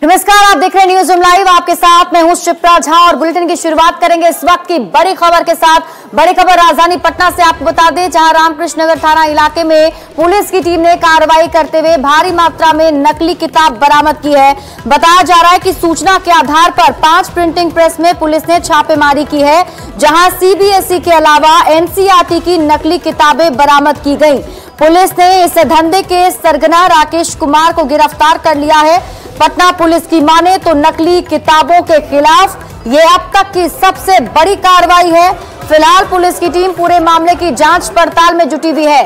नमस्कार, आप देख रहे हैं न्यूज रूम लाइव। आपके साथ मैं हूं शिप्रा झा और बुलेटिन की शुरुआत करेंगे इस वक्त की बड़ी खबर के साथ। बड़ी खबर राजधानी पटना से आपको बता दें, जहां रामकृष्ण नगर थाना इलाके में पुलिस की टीम ने कार्रवाई करते हुए भारी मात्रा में नकली किताब बरामद की है। बताया जा रहा है कि सूचना के आधार पर 5 प्रिंटिंग प्रेस में पुलिस ने छापेमारी की है, जहां सीबीएसई के अलावा एनसीईआरटी की नकली किताबें बरामद की गई। पुलिस ने इस धंधे के सरगना राकेश कुमार को गिरफ्तार कर लिया है। पटना पुलिस की माने तो नकली किताबों के खिलाफ ये अब तक की सबसे बड़ी कार्रवाई है। फिलहाल पुलिस की टीम पूरे मामले की जांच पड़ताल में जुटी हुई है।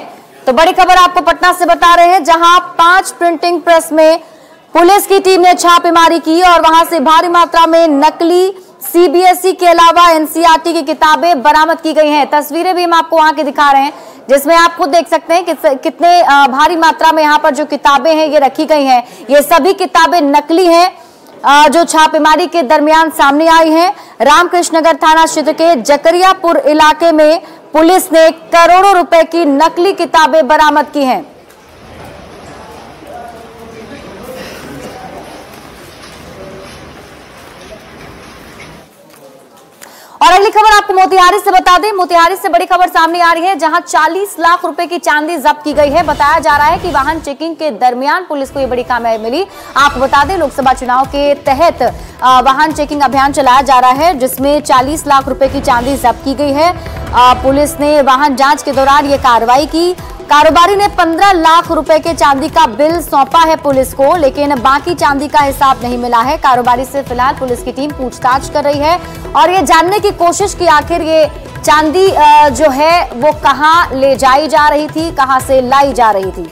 तो बड़ी खबर आपको पटना से बता रहे हैं, जहां 5 प्रिंटिंग प्रेस में पुलिस की टीम ने छापेमारी की और वहां से भारी मात्रा में नकली सीबीएसई के अलावा एनसीईआरटी की किताबें बरामद की गई हैं। तस्वीरें भी हम आपको वहां की दिखा रहे हैं, जिसमें आप खुद देख सकते हैं कि कितने भारी मात्रा में यहाँ पर जो किताबें हैं ये रखी गई हैं। ये सभी किताबें नकली हैं, जो छापेमारी के दरमियान सामने आई हैं। रामकृष्ण नगर थाना क्षेत्र के जकरियापुर इलाके में पुलिस ने करोड़ों रुपए की नकली किताबें बरामद की हैं। और अगली खबर आपको मोतिहारी से बता दें, मोतिहारी से बड़ी खबर सामने आ रही है, जहां 40 लाख रुपए की चांदी जब्त की गई है। बताया जा रहा है कि वाहन चेकिंग के दरमियान पुलिस को ये बड़ी कामयाबी मिली। आपको बता दें, लोकसभा चुनाव के तहत वाहन चेकिंग अभियान चलाया जा रहा है, जिसमें 40 लाख रुपए की चांदी जब्त की गई है। पुलिस ने वाहन जांच के दौरान ये कार्रवाई की। कारोबारी ने 15 लाख रुपए के चांदी का बिल सौंपा है पुलिस को, लेकिन बाकी चांदी का हिसाब नहीं मिला है। कारोबारी से फिलहाल पुलिस की टीम पूछताछ कर रही है और ये जानने की कोशिश की आखिर ये चांदी जो है वो कहां ले जाई जा रही थी, कहां से लाई जा रही थी।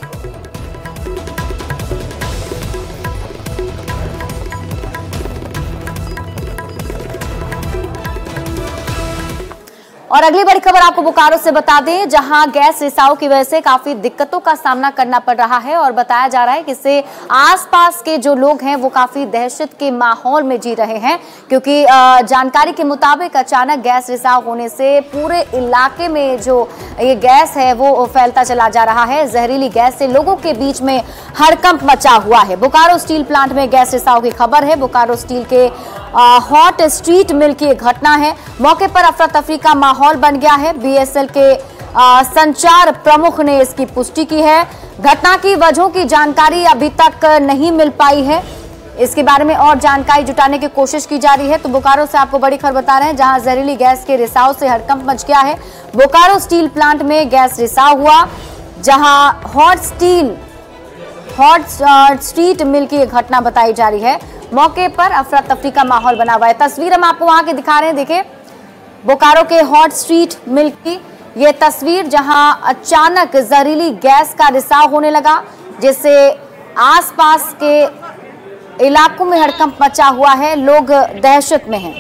और अगली बड़ी खबर आपको बोकारो से बता दें, जहां गैस रिसाव की वजह से काफी दिक्कतों का सामना करना पड़ रहा है और बताया जा रहा है कि इससे आसपास के जो लोग हैं वो काफी दहशत के माहौल में जी रहे हैं, क्योंकि जानकारी के मुताबिक अचानक गैस रिसाव होने से पूरे इलाके में जो ये गैस है वो फैलता चला जा रहा है। जहरीली गैस से लोगों के बीच में हड़कंप मचा हुआ है। बोकारो स्टील प्लांट में गैस रिसाव की खबर है। बोकारो स्टील के हॉट स्ट्रीट मिल की एक घटना है। मौके पर अफरा तफरी का माहौल बन गया है। बीएसएल के संचार प्रमुख ने इसकी पुष्टि की है। घटना की वजहों की जानकारी अभी तक नहीं मिल पाई है। इसके बारे में और जानकारी जुटाने की कोशिश की जा रही है। तो बोकारो से आपको बड़ी खबर बता रहे हैं, जहां जहरीली गैस के रिसाव से हड़कंप मच गया है। बोकारो स्टील प्लांट में गैस रिसाव हुआ, जहां हॉट स्ट्रीट मिल की एक घटना बताई जा रही है। मौके पर अफरा तफरी का माहौल बना हुआ है। तस्वीर हम आपको वहां की दिखा रहे हैं, देखिए बोकारो के हॉट स्ट्रीट मिल की ये तस्वीर, जहां अचानक जहरीली गैस का रिसाव होने लगा, जिससे आसपास के इलाकों में हड़कंप मचा हुआ है। लोग दहशत में हैं।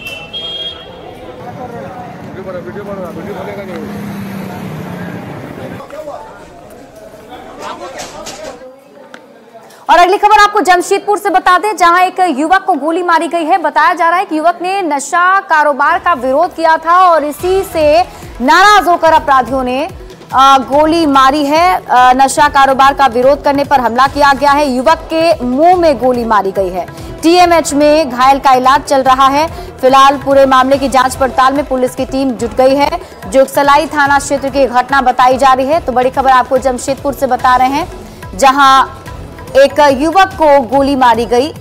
और अगली खबर आपको जमशेदपुर से बता दें, जहां एक युवक को गोली मारी गई है। बताया जा रहा है कि युवक ने नशा कारोबार का विरोध किया था और इसी से नाराज होकर अपराधियों ने गोली मारी है। नशा कारोबार का विरोध करने पर हमला किया गया है। युवक के मुंह में गोली मारी गई है। टीएमएच में घायल का इलाज चल रहा है। फिलहाल पूरे मामले की जांच पड़ताल में पुलिस की टीम जुट गई है। जोगसलाई थाना क्षेत्र की घटना बताई जा रही है। तो बड़ी खबर आपको जमशेदपुर से बता रहे हैं, जहां एक युवक को गोली मारी गई।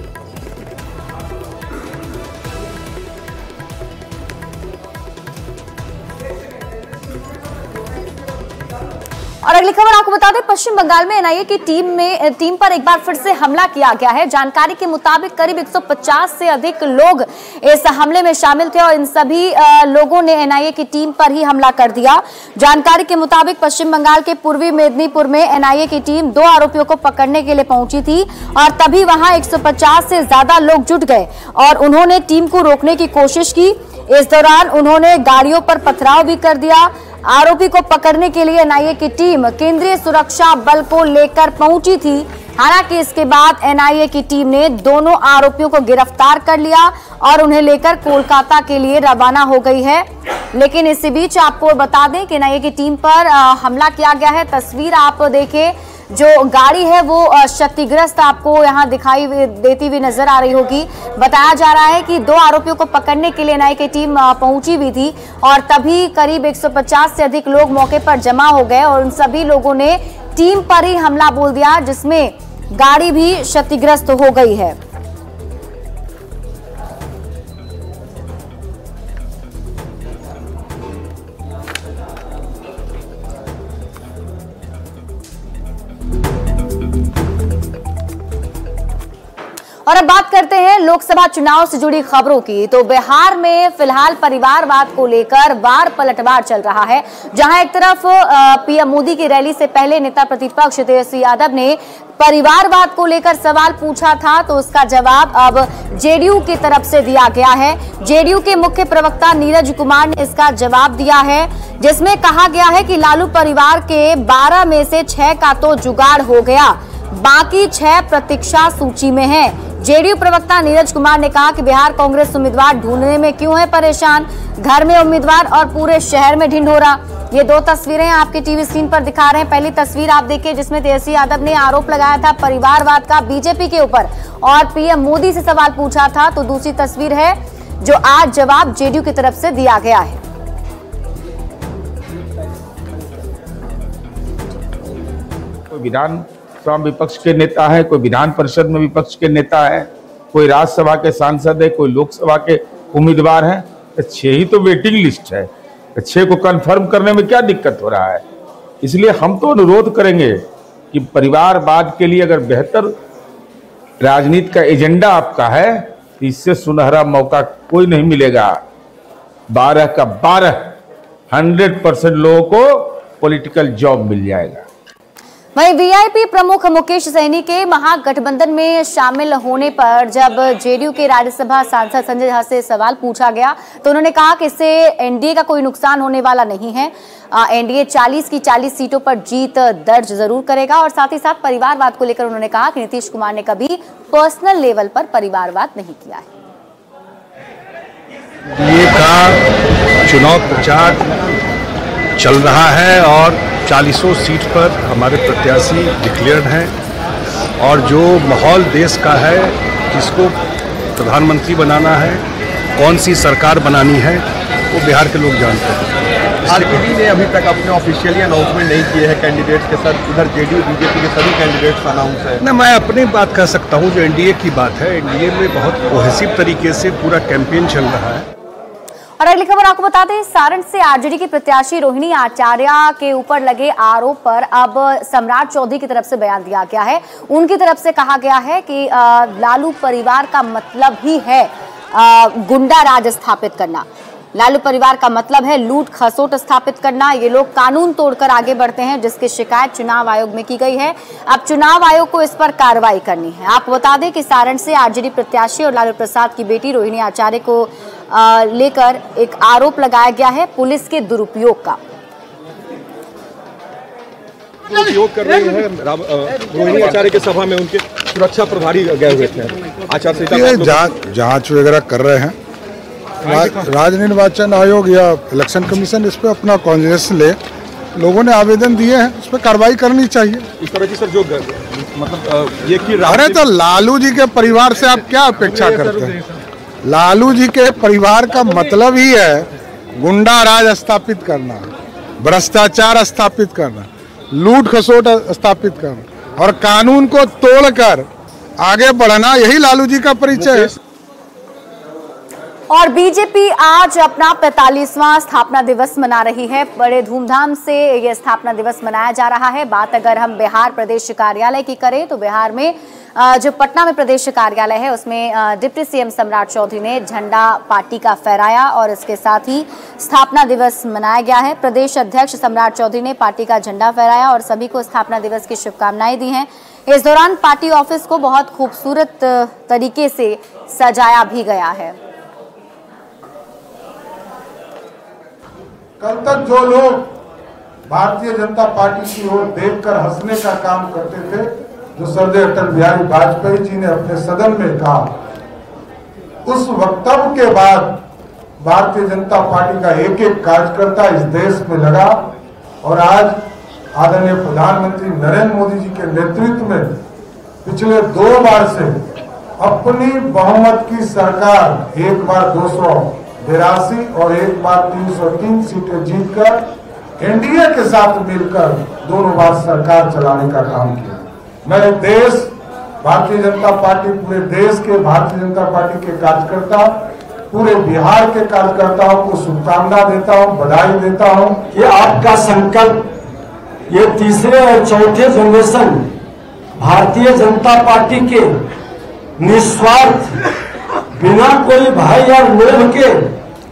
और अगली खबर आपको बता दें, पश्चिम बंगाल में एनआईए की टीम पर एक बार फिर से हमला किया गया है। जानकारी के मुताबिक करीब 150 से अधिक लोग इस हमले में शामिल थे और इन सभी लोगों ने एनआईए की टीम पर ही हमला कर दिया। जानकारी के मुताबिक पश्चिम बंगाल के पूर्वी मेदिनीपुर में एनआईए की टीम 2 आरोपियों को पकड़ने के लिए पहुंची थी और तभी वहां 150 से ज्यादा लोग जुट गए और उन्होंने टीम को रोकने की कोशिश की। इस दौरान उन्होंने गाड़ियों पर पथराव भी कर दिया। आरोपी को पकड़ने के लिए एनआईए की टीम केंद्रीय सुरक्षा बल को लेकर पहुंची थी। हालांकि इसके बाद एनआईए की टीम ने दोनों आरोपियों को गिरफ्तार कर लिया और उन्हें लेकर कोलकाता के लिए रवाना हो गई है। लेकिन इसी बीच आपको बता दें कि एनआईए की टीम पर हमला किया गया है। तस्वीर आप देखिए, जो गाड़ी है वो क्षतिग्रस्त आपको यहाँ दिखाई देती हुई नजर आ रही होगी। बताया जा रहा है कि 2 आरोपियों को पकड़ने के लिए एनआईए की टीम पहुंची हुई थी और तभी करीब 150 से अधिक लोग मौके पर जमा हो गए और उन सभी लोगों ने टीम पर ही हमला बोल दिया, जिसमें गाड़ी भी क्षतिग्रस्त हो गई है। और अब बात करते हैं लोकसभा चुनाव से जुड़ी खबरों की। तो बिहार में फिलहाल परिवारवाद को लेकर वार पलटवार चल रहा है, जहां एक तरफ पीएम मोदी की रैली से पहले नेता प्रतिपक्ष तेजस्वी यादव ने परिवारवाद को लेकर सवाल पूछा था, तो उसका जवाब अब जेडीयू की तरफ से दिया गया है। जेडीयू के मुख्य प्रवक्ता नीरज कुमार ने इसका जवाब दिया है, जिसमें कहा गया है कि लालू परिवार के 12 में से 6 का तो जुगाड़ हो गया, बाकी 6 प्रतीक्षा सूची में हैं। जेडीयू प्रवक्ता नीरज कुमार ने कहा कि बिहार कांग्रेस उम्मीदवार ढूंढने में क्यों है परेशान, घर में उम्मीदवार और पूरे शहर में ढिंढोरा। ये 2 तस्वीरें आपके टीवी स्क्रीन पर दिखा रहे हैं। पहली तस्वीर आप देखिए, जिसमें तेजस्वी यादव ने आरोप लगाया था परिवारवाद का बीजेपी के ऊपर और पीएम मोदी से सवाल पूछा था। तो दूसरी तस्वीर है जो आज जवाब जेडीयू की तरफ से दिया गया है। विधानसभा विपक्ष के नेता है, कोई विधान परिषद में विपक्ष के नेता है, कोई राज्यसभा के सांसद है, कोई लोकसभा के उम्मीदवार हैं। 6 ही तो वेटिंग लिस्ट है, 6 को कंफर्म करने में क्या दिक्कत हो रहा है। इसलिए हम तो अनुरोध करेंगे कि परिवारवाद के लिए अगर बेहतर राजनीति का एजेंडा आपका है तो इससे सुनहरा मौका कोई नहीं मिलेगा। 12 का 12 100% लोगों को पॉलिटिकल जॉब मिल जाएगा। वहीं वीआईपी प्रमुख मुकेश सहनी के महागठबंधन में शामिल होने पर जब जेडीयू के राज्यसभा सांसद संजय झा से सवाल पूछा गया, तो उन्होंने कहा कि इससे एनडीए का कोई नुकसान होने वाला नहीं है। एनडीए 40 की 40 सीटों पर जीत दर्ज जरूर करेगा। और साथ ही साथ परिवारवाद को लेकर उन्होंने कहा कि नीतीश कुमार ने कभी पर्सनल लेवल पर परिवारवाद नहीं किया है। एनडीए का चुनाव प्रचार चल रहा है और 40 सीट पर हमारे प्रत्याशी डिक्लेयर्ड हैं और जो माहौल देश का है, किसको प्रधानमंत्री बनाना है, कौन सी सरकार बनानी है, वो बिहार के लोग जानते हैं। आरजेडी ने अभी तक अपने ऑफिशियली अनाउंसमेंट नहीं किए हैं कैंडिडेट्स के साथ, उधर जेडीयू बीजेपी के सभी कैंडिडेट्स अनाउंस है। ना, मैं अपनी बात कर सकता हूँ, जो एनडीए की बात है, एनडीए में बहुत कोहेसिव तरीके से पूरा कैंपेन चल रहा है। और अगली खबर आपको बता दें, सारण से आरजेडी की प्रत्याशी रोहिणी आचार्य के ऊपर लगे आरोप पर अब सम्राट चौधरी की तरफ से बयान दिया गया है। उनकी तरफ से कहा गया है कि लालू परिवार का मतलब ही है गुंडा राज स्थापित करना। लालू परिवार का मतलब है लूट खसोट स्थापित करना। ये लोग कानून तोड़कर आगे बढ़ते हैं, जिसकी शिकायत चुनाव आयोग में की गई है। अब चुनाव आयोग को इस पर कार्रवाई करनी है। आपको बता दें कि सारण से आरजेडी प्रत्याशी और लालू प्रसाद की बेटी रोहिणी आचार्य को लेकर एक आरोप लगाया गया है पुलिस के दुरुपयोग का। उपयोग कर रही है रोहिणी आचार्य के सभा में उनके सुरक्षा प्रभारी गए हुए थे, आचार संहिता जांच वगैरह कर रहे हैं। राज्य निर्वाचन आयोग या इलेक्शन कमीशन इस पे अपना कॉन्जियस ले, लोगों ने आवेदन दिए हैं, उस पर कार्रवाई करनी चाहिए। इस तरह की सर जो मतलब ये कि अरे तो लालू जी के परिवार से आप क्या अपेक्षा करते हैं? लालू जी के परिवार का मतलब ही है गुंडा राज स्थापित करना, भ्रष्टाचार स्थापित करना, लूट खसोट स्थापित करना और कानून को तोड़कर आगे बढ़ना, यही लालू जी का परिचय है। और बीजेपी आज अपना 45वां स्थापना दिवस मना रही है। बड़े धूमधाम से यह स्थापना दिवस मनाया जा रहा है। बात अगर हम बिहार प्रदेश कार्यालय की करें तो बिहार में जो पटना में प्रदेश कार्यालय है उसमें डिप्टी सीएम सम्राट चौधरी ने झंडा पार्टी का फहराया और इसके साथ ही स्थापना दिवस मनाया गया है। प्रदेश अध्यक्ष सम्राट चौधरी ने पार्टी का झंडा फहराया और सभी को स्थापना दिवस की शुभकामनाएं दी हैं। इस दौरान पार्टी ऑफिस को बहुत खूबसूरत तरीके से सजाया भी गया है। कल तक जो लोग भारतीय जनता पार्टी की ओर देखकर हंसने का काम करते थे, जो स्वर्गीय अटल बिहारी वाजपेयी जी ने अपने सदन में कहा, उस वक्तव्य के बाद भारतीय जनता पार्टी का एक एक कार्यकर्ता इस देश में लगा और आज आदरणीय प्रधानमंत्री नरेंद्र मोदी जी के नेतृत्व में पिछले 2 बार से अपनी बहुमत की सरकार, एक बार 282 और एक बार 303 सीटें जीतकर एनडीए के साथ मिलकर दोनों बार सरकार चलाने का काम किया। मैं देश भारतीय जनता पार्टी, पूरे देश के भारतीय जनता पार्टी के कार्यकर्ता, पूरे बिहार के कार्यकर्ताओं को शुभकामना देता हूं, बधाई देता हूं कि आपका संकल्प ये तीसरे और चौथे जनरेशन भारतीय जनता पार्टी के निस्वार्थ, बिना कोई भय या लोभ के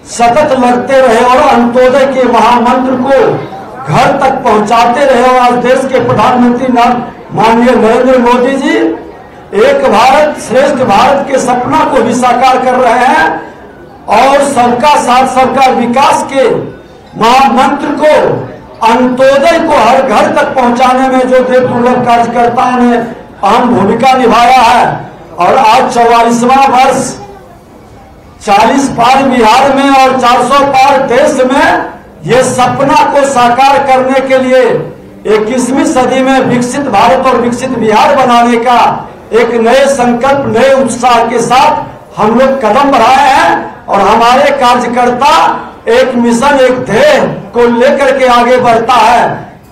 सतत लड़ते रहे और अंत्योदय के महामंत्र को घर तक पहुंचाते रहे। और आज देश के प्रधानमंत्री माननीय नरेंद्र मोदी जी एक भारत श्रेष्ठ भारत के सपना को भी साकार कर रहे हैं और सबका साथ सबका विकास के महामंत्र को, अंत्योदय को हर घर तक पहुंचाने में जो देवदुर्लभ कार्यकर्ताओं ने अहम भूमिका निभाया है। और आज 44वां वर्ष, 40 पार बिहार में और 400 पार देश में ये सपना को साकार करने के लिए 21वीं सदी में विकसित भारत और विकसित बिहार बनाने का एक नए संकल्प, नए उत्साह के साथ हम लोग कदम बढ़ाए हैं। और हमारे कार्यकर्ता एक मिशन, एक ध्येय को लेकर के आगे बढ़ता है।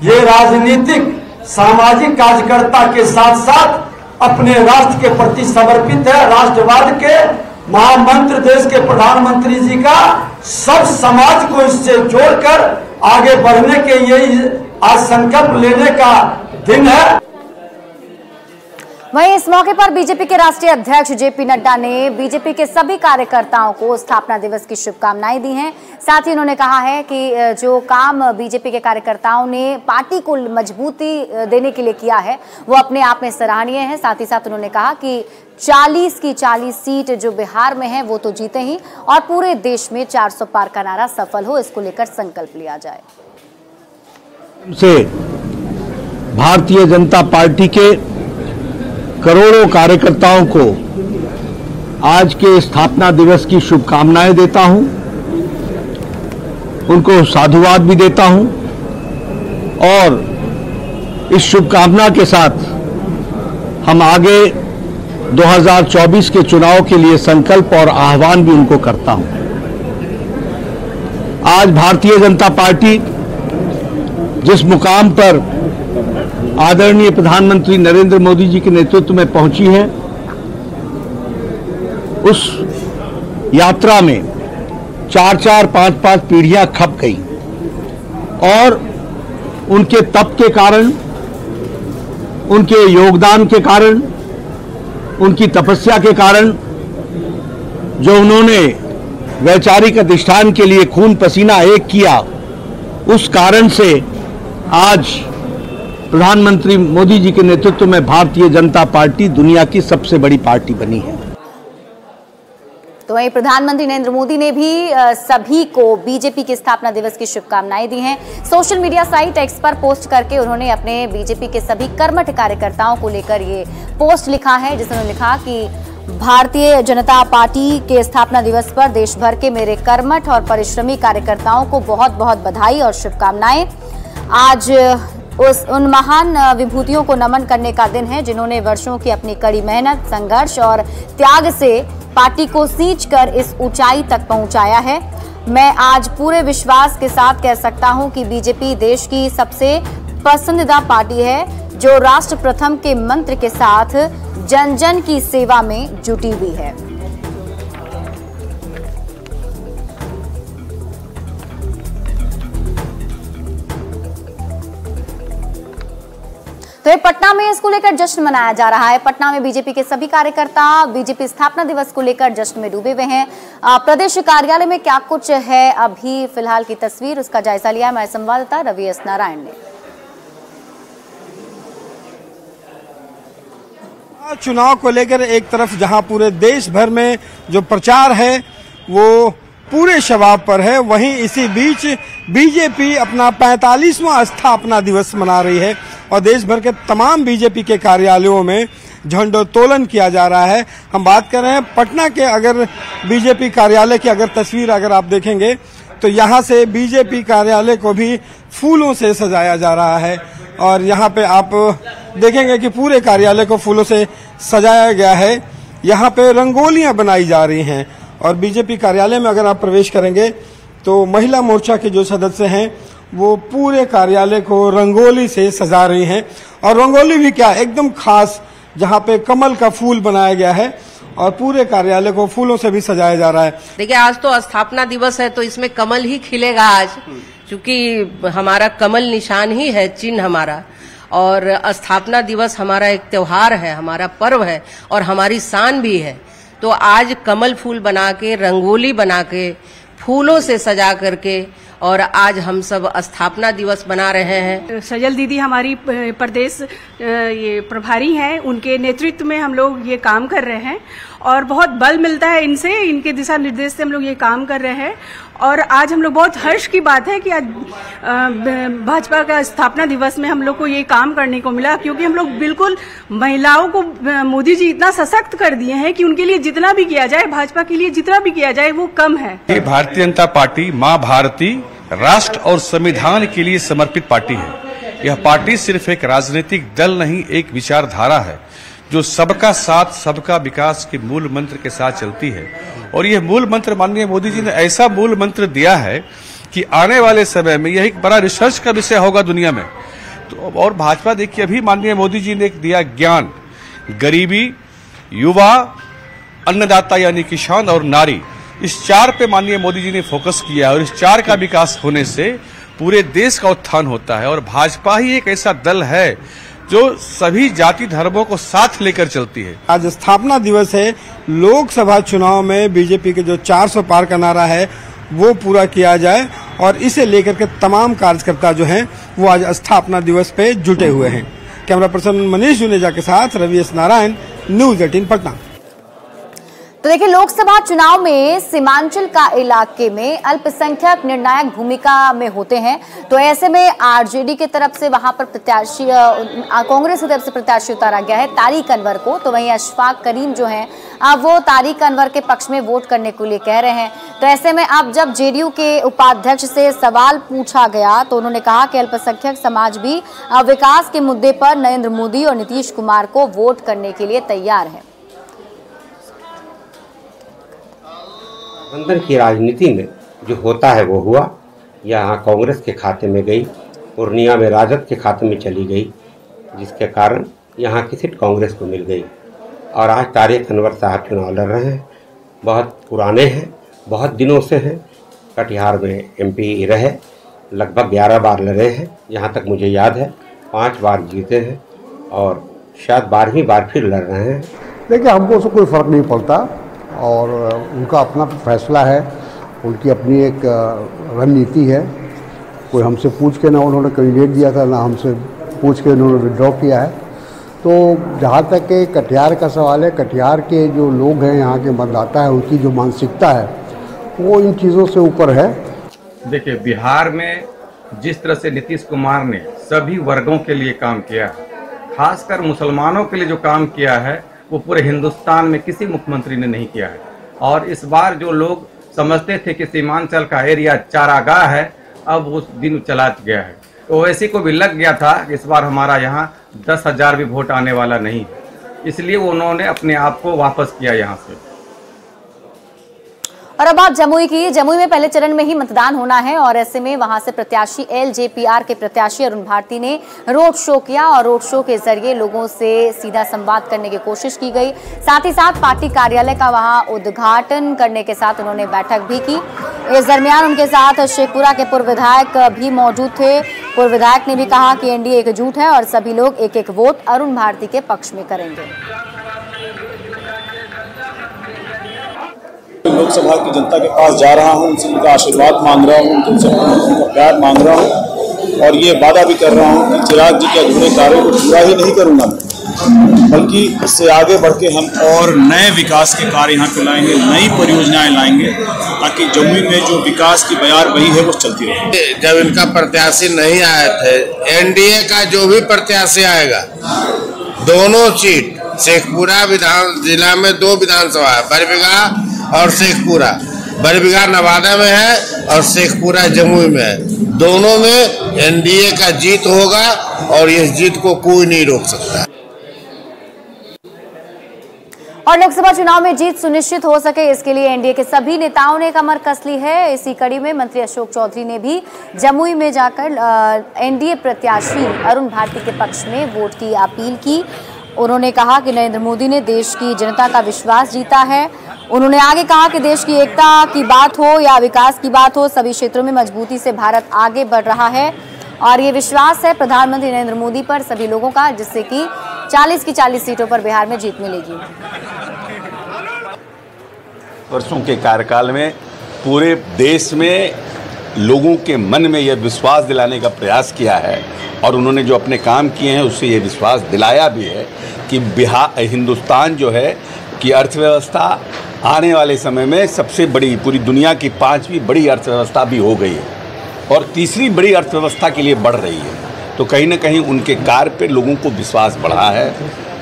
ये राजनीतिक सामाजिक कार्यकर्ता के साथ साथ अपने राष्ट्र के प्रति समर्पित है। राष्ट्रवाद के महामंत्र देश के प्रधानमंत्री जी का सब समाज को इससे जोड़कर आगे बढ़ने के लिए आज संकल्प लेने का दिन है। वहीं इस मौके पर बीजेपी के राष्ट्रीय अध्यक्ष जेपी नड्डा ने बीजेपी के सभी कार्यकर्ताओं को स्थापना दिवस की शुभकामनाएं दी हैं। साथ ही उन्होंने कहा है कि जो काम बीजेपी के कार्यकर्ताओं ने पार्टी को मजबूती देने के लिए किया है वो अपने आप में सराहनीय है। साथ ही साथ उन्होंने कहा कि 40 की 40 सीट जो बिहार में है वो तो जीते ही और पूरे देश में 400 पार का नारा सफल हो, इसको लेकर संकल्प लिया जाए। से भारतीय जनता पार्टी के करोड़ों कार्यकर्ताओं को आज के स्थापना दिवस की शुभकामनाएं देता हूं, उनको साधुवाद भी देता हूं और इस शुभकामना के साथ हम आगे 2024 के चुनाव के लिए संकल्प और आह्वान भी उनको करता हूं। आज भारतीय जनता पार्टी जिस मुकाम पर आदरणीय प्रधानमंत्री नरेंद्र मोदी जी के नेतृत्व में पहुंची है, उस यात्रा में 4-4, 5-5 पीढ़ियां खप गई और उनके तप के कारण, उनके योगदान के कारण, उनकी तपस्या के कारण, जो उन्होंने वैचारिक अधिष्ठान के लिए खून पसीना एक किया, उस कारण से आज प्रधानमंत्री मोदी जी के नेतृत्व में भारतीय जनता पार्टी दुनिया की सबसे बड़ी पार्टी बनी है। तो वहीं प्रधानमंत्री नरेंद्र मोदी ने भी सभी को बीजेपी के स्थापना दिवस की शुभकामनाएं दी हैं। सोशल मीडिया साइट एक्स पर पोस्ट करके उन्होंने अपने बीजेपी के सभी कर्मठ कार्यकर्ताओं को लेकर ये पोस्ट लिखा है, जिसमें उन्होंने लिखा कि भारतीय जनता पार्टी के स्थापना दिवस पर देश भर के मेरे कर्मठ और परिश्रमी कार्यकर्ताओं को बहुत बहुत बधाई और शुभकामनाएं। आज उन महान विभूतियों को नमन करने का दिन है जिन्होंने वर्षों की अपनी कड़ी मेहनत, संघर्ष और त्याग से पार्टी को सींचकर इस ऊंचाई तक पहुंचाया है। मैं आज पूरे विश्वास के साथ कह सकता हूं कि बीजेपी देश की सबसे पसंदीदा पार्टी है जो राष्ट्र प्रथम के मंत्र के साथ जन जन की सेवा में जुटी हुई है। तो पटना में इसको लेकर जश्न मनाया जा रहा है। पटना में बीजेपी के सभी कार्यकर्ता बीजेपी स्थापना दिवस को लेकर जश्न में डूबे हुए हैं। प्रदेश कार्यालय में क्या कुछ है अभी फिलहाल की तस्वीर, उसका जायजा लिया हमारे संवाददाता रवि एस नारायण ने। चुनाव को लेकर एक तरफ जहां पूरे देश भर में जो प्रचार है वो पूरे शबाब पर है, वहीं इसी बीच बीजेपी अपना 45वां स्थापना दिवस मना रही है और देश भर के तमाम बीजेपी के कार्यालयों में झंडोत्तोलन किया जा रहा है। हम बात कर रहे हैं पटना के, अगर बीजेपी कार्यालय की अगर तस्वीर अगर आप देखेंगे तो यहाँ से बीजेपी कार्यालय को भी फूलों से सजाया जा रहा है और यहाँ पे आप देखेंगे कि पूरे कार्यालय को फूलों से सजाया गया है। यहाँ पे रंगोलियां बनाई जा रही हैं और बीजेपी कार्यालय में अगर आप प्रवेश करेंगे तो महिला मोर्चा के जो सदस्य हैं वो पूरे कार्यालय को रंगोली से सजा रही हैं और रंगोली भी क्या एकदम खास, जहाँ पे कमल का फूल बनाया गया है और पूरे कार्यालय को फूलों से भी सजाया जा रहा है। देखिए, आज तो स्थापना दिवस है तो इसमें कमल ही खिलेगा आज, क्योंकि हमारा कमल निशान ही है, चिन्ह हमारा। और स्थापना दिवस हमारा एक त्योहार है, हमारा पर्व है और हमारी शान भी है। तो आज कमल फूल बना के, रंगोली बना के, फूलों से सजा करके और आज हम सब स्थापना दिवस मना रहे हैं। सजल दीदी हमारी प्रदेश ये प्रभारी हैं, उनके नेतृत्व में हम लोग ये काम कर रहे हैं और बहुत बल मिलता है इनसे, इनके दिशा निर्देश से हम लोग ये काम कर रहे हैं। और आज हम लोग बहुत हर्ष की बात है कि आज भाजपा का स्थापना दिवस में हम लोग को ये काम करने को मिला, क्योंकि हम लोग बिल्कुल महिलाओं को मोदी जी इतना सशक्त कर दिए हैं कि उनके लिए जितना भी किया जाए, भाजपा के लिए जितना भी किया जाए वो कम है। भारतीय जनता पार्टी माँ भारती राष्ट्र और संविधान के लिए समर्पित पार्टी है। यह पार्टी सिर्फ एक राजनीतिक दल नहीं, एक विचारधारा है जो सबका साथ सबका विकास के मूल मंत्र के साथ चलती है। और यह मूल मंत्र माननीय मोदी जी ने ऐसा मूल मंत्र दिया है कि आने वाले समय में यह एक बड़ा रिसर्च का विषय होगा दुनिया में। तो और भाजपा देखिए, अभी माननीय मोदी जी ने दिया ज्ञान, गरीबी, युवा, अन्नदाता यानी किसान और नारी, इस चार पे माननीय मोदी जी ने फोकस किया और इस चार का विकास होने से पूरे देश का उत्थान होता है। और भाजपा ही एक ऐसा दल है जो सभी जाति धर्मों को साथ लेकर चलती है। आज स्थापना दिवस है, लोकसभा चुनाव में बीजेपी के जो 400 पार का नारा है वो पूरा किया जाए और इसे लेकर के तमाम कार्यकर्ता जो हैं वो आज स्थापना दिवस पे जुटे हुए हैं। कैमरा पर्सन मनीष जुनेजा के साथ रवि एस नारायण, न्यूज 18 पटना। तो देखिए, लोकसभा चुनाव में सीमांचल का इलाके में अल्पसंख्यक निर्णायक भूमिका में होते हैं। तो ऐसे में आरजेडी की तरफ से वहां पर प्रत्याशी, कांग्रेस की तरफ से प्रत्याशी उतारा गया है तारिक अनवर को। तो वहीं अशफाक करीम जो हैं वो तारिक अनवर के पक्ष में वोट करने के लिए कह रहे हैं। तो ऐसे में अब जब जेडीयू के उपाध्यक्ष से सवाल पूछा गया तो उन्होंने कहा कि अल्पसंख्यक समाज भी विकास के मुद्दे पर नरेंद्र मोदी और नीतीश कुमार को वोट करने के लिए तैयार है। गठबंधन की राजनीति में जो होता है वो हुआ। यहाँ कांग्रेस के खाते में गई, पूर्णिया में राजद के खाते में चली गई, जिसके कारण यहाँ की सीट कांग्रेस को मिल गई। और आज तारिक अनवर साहब चुनाव लड़ रहे हैं, बहुत पुराने हैं, बहुत दिनों से हैं, कटिहार में एमपी रहे, लगभग 11 बार लड़े हैं, यहाँ तक मुझे याद है 5 बार जीते हैं और शायद 12वीं बार फिर लड़ रहे हैं। देखिए, हमको उससे कोई फ़र्क नहीं पड़ता और उनका अपना फैसला है, उनकी अपनी एक रणनीति है। कोई हमसे पूछ के ना उन्होंने कैंडिडेट दिया था, ना हमसे पूछ के उन्होंने विड्रॉ किया है। तो जहाँ तक के कटिहार का सवाल है, कटिहार के जो लोग हैं, यहाँ के मतदाता है, उनकी जो मानसिकता है वो इन चीज़ों से ऊपर है। देखिए, बिहार में जिस तरह से नीतीश कुमार ने सभी वर्गों के लिए काम किया, खासकर मुसलमानों के लिए जो काम किया है वो पूरे हिंदुस्तान में किसी मुख्यमंत्री ने नहीं किया है। और इस बार जो लोग समझते थे कि सीमांचल का एरिया चारागाह है, अब उस दिन चला गया है। तो वैसे को भी लग गया था कि इस बार हमारा यहाँ 10,000 भी वोट आने वाला नहीं है, इसलिए उन्होंने अपने आप को वापस किया यहाँ से। और अब बात जमुई की। जमुई में पहले चरण में ही मतदान होना है और ऐसे में वहां से प्रत्याशी एलजेपीआर के प्रत्याशी अरुण भारती ने रोड शो किया और रोड शो के जरिए लोगों से सीधा संवाद करने की कोशिश की गई। साथ ही साथ पार्टी कार्यालय का वहां उद्घाटन करने के साथ उन्होंने बैठक भी की। इस दरमियान उनके साथ शेखपुरा के पूर्व विधायक भी मौजूद थे। पूर्व विधायक ने भी कहा कि एनडीए एकजुट है और सभी लोग एक एक वोट अरुण भारती के पक्ष में करेंगे। लोकसभा की जनता के पास जा रहा हूं, उनसे उनका आशीर्वाद मांग रहा हूं, उनका प्यार मांग रहा हूं और ये वादा भी कर रहा हूं कि चिराग जी के अधूरे कार्यों को पूरा ही नहीं करूंगा, बल्कि इससे आगे बढ़ के हम और नए विकास के कार्य यहाँ पे लाएंगे, नई परियोजनाएं लाएंगे, ताकि जमुई में जो विकास की बयार बही है वो चलती रहे। जब इनका प्रत्याशी नहीं आए थे, एनडीए का जो भी प्रत्याशी आएगा, दोनों सीट शेखपुरा विधान जिला में 2 विधानसभा है, बरबीघा और शेखपुरा, बरबीघा नवादा में है और शेखपुरा जमुई में है। दोनों में एनडीए का जीत होगा और इस जीत को कोई नहीं रोक सकता। और लोकसभा चुनाव में जीत सुनिश्चित हो सके, इसके लिए एनडीए के सभी नेताओं ने कमर कस ली है। इसी कड़ी में मंत्री अशोक चौधरी ने भी जमुई में जाकर एनडीए प्रत्याशी अरुण भारती के पक्ष में वोट की अपील की। उन्होंने कहा कि नरेंद्र मोदी ने देश की जनता का विश्वास जीता है। उन्होंने आगे कहा कि देश की एकता की बात हो या विकास की बात हो, सभी क्षेत्रों में मजबूती से भारत आगे बढ़ रहा है और ये विश्वास है प्रधानमंत्री नरेंद्र मोदी पर सभी लोगों का, जिससे कि 40 की 40 सीटों पर बिहार में जीत मिलेगी। वर्षों के कार्यकाल में पूरे देश में लोगों के मन में यह विश्वास दिलाने का प्रयास किया है और उन्होंने जो अपने काम किए हैं उससे ये विश्वास दिलाया भी है कि बिहार, हिंदुस्तान जो है कि अर्थव्यवस्था आने वाले समय में सबसे बड़ी, पूरी दुनिया की 5वीं बड़ी अर्थव्यवस्था भी हो गई है और तीसरी बड़ी अर्थव्यवस्था के लिए बढ़ रही है। तो कहीं ना कहीं उनके कार्य पे लोगों को विश्वास बढ़ा है।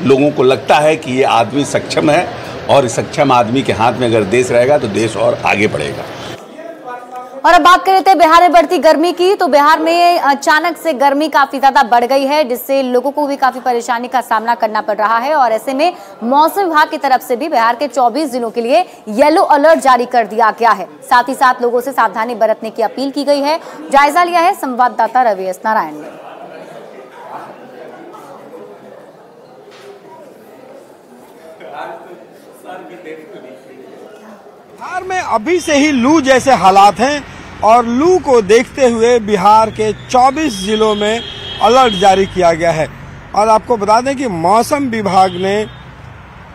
लोगों को लगता है कि ये आदमी सक्षम है और इस सक्षम आदमी के हाथ में अगर देश रहेगा तो देश और आगे बढ़ेगा। और अब बात करते हैं बिहार में बढ़ती गर्मी की। तो बिहार में अचानक से गर्मी काफी ज्यादा बढ़ गई है, जिससे लोगों को भी काफी परेशानी का सामना करना पड़ रहा है और ऐसे में मौसम विभाग की तरफ से भी बिहार के 24 जिलों के लिए येलो अलर्ट जारी कर दिया गया है। साथ ही साथ लोगों से सावधानी बरतने की अपील की गई है। जायजा लिया है संवाददाता रवि एस नारायण ने। बिहार में अभी से ही लू जैसे हालात हैं और लू को देखते हुए बिहार के 24 जिलों में अलर्ट जारी किया गया है। और आपको बता दें कि मौसम विभाग ने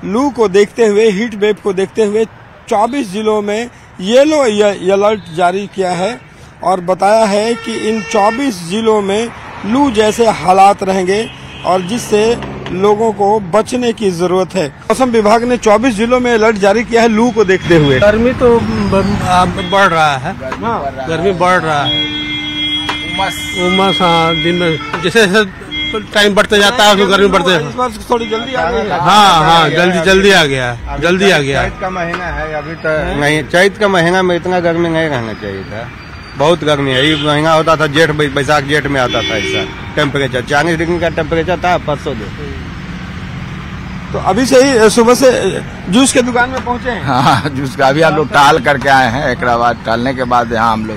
लू को देखते हुए, हीट वेव को देखते हुए 24 जिलों में येलो अलर्ट जारी किया है और बताया है कि इन 24 जिलों में लू जैसे हालात रहेंगे और जिससे लोगों को बचने की जरूरत है। मौसम विभाग ने 24 जिलों में अलर्ट जारी किया है लू को देखते हुए। गर्मी तो बढ़ रहा है, गर्मी बढ़ रहा है, उमस हाँ, दिन में जैसे जैसे टाइम बढ़ते जाता है गर्मी बढ़ते थोड़ी जल्दी आ गई। हाँ, जल्दी आ गया। चैत का महीना है, अभी तक नहीं, चैत का महीना में इतना गर्मी नहीं रहना चाहिए था। बहुत गर्मी है, ये महीना होता था जेठ, बैसाख जेठ में आता था ऐसा टेम्परेचर, 40 डिग्री का टेम्परेचर था परसों दिन। तो अभी से ही सुबह से जूस के दुकान में पहुंचे हैं। हाँ, जूस का अभी हम लोग टहल करके आए हैं। एक बाद टहलने के बाद यहाँ हम लोग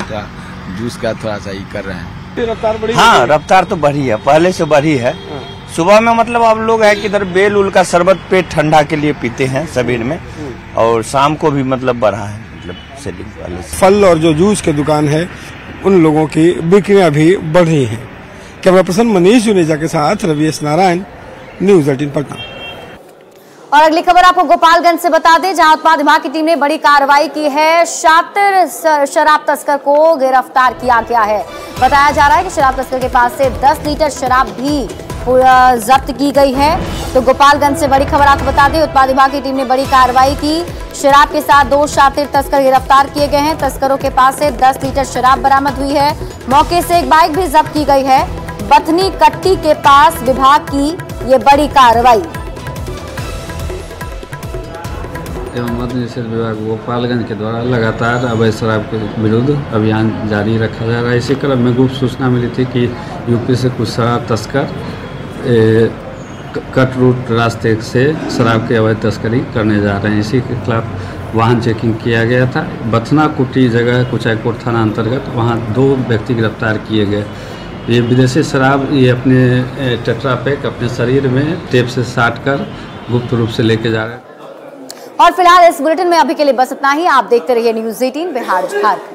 जूस का थोड़ा सा ही कर रहे हैं। रफ्तार बढ़ी? हाँ, रफ्तार तो बढ़ी है, पहले से बढ़ी है। सुबह में मतलब आप लोग है कि इधर बेल उल का शरबत पेट ठंडा के लिए पीते हैं शरीर में, और शाम को भी मतलब बढ़ा है, मतलब सेलिंग पहले से। फल और जो जूस के दुकान है उन लोगों की बिक्रियां भी बढ़ रही है। कैमरा पर्सन मनीष जुनेजा के साथ रवि एस नारायण, न्यूज 18 पटना। और अगली खबर आपको गोपालगंज से बता दें, जहां उत्पाद विभाग की टीम ने बड़ी कार्रवाई की है। शातिर शराब तस्कर को गिरफ्तार किया गया है। बताया जा रहा है कि शराब तस्कर के पास से 10 लीटर शराब भी जब्त की गई है। तो गोपालगंज से बड़ी खबर आपको बता दें, उत्पाद विभाग की टीम ने बड़ी कार्रवाई की। शराब के साथ 2 शातिर तस्कर गिरफ्तार किए गए हैं। तस्करों के पास से 10 लीटर शराब बरामद हुई है। मौके से एक बाइक भी जब्त की गई है। बथनी कट्टी के पास विभाग की ये बड़ी कार्रवाई। एवं मद्य निषेध विभाग गोपालगंज के द्वारा लगातार अवैध शराब के विरुद्ध अभियान जारी रखा जा रहा है। इसी क्रम में गुप्त सूचना मिली थी कि यूपी से कुछ शराब तस्कर कट रूट रास्ते से शराब की अवैध तस्करी करने जा रहे हैं। इसी के खिलाफ वाहन चेकिंग किया गया था। बथना कुटी जगह कुचायकोट थाना अंतर्गत वहाँ 2 व्यक्ति गिरफ्तार किए गए। ये विदेशी शराब ये अपने टेट्रा पैक अपने शरीर में टेप से साट कर गुप्त रूप से लेके जा रहे हैं। और फिलहाल इस बुलेटिन में अभी के लिए बस इतना ही। आप देखते रहिए न्यूज़ 18 बिहार झारखंड।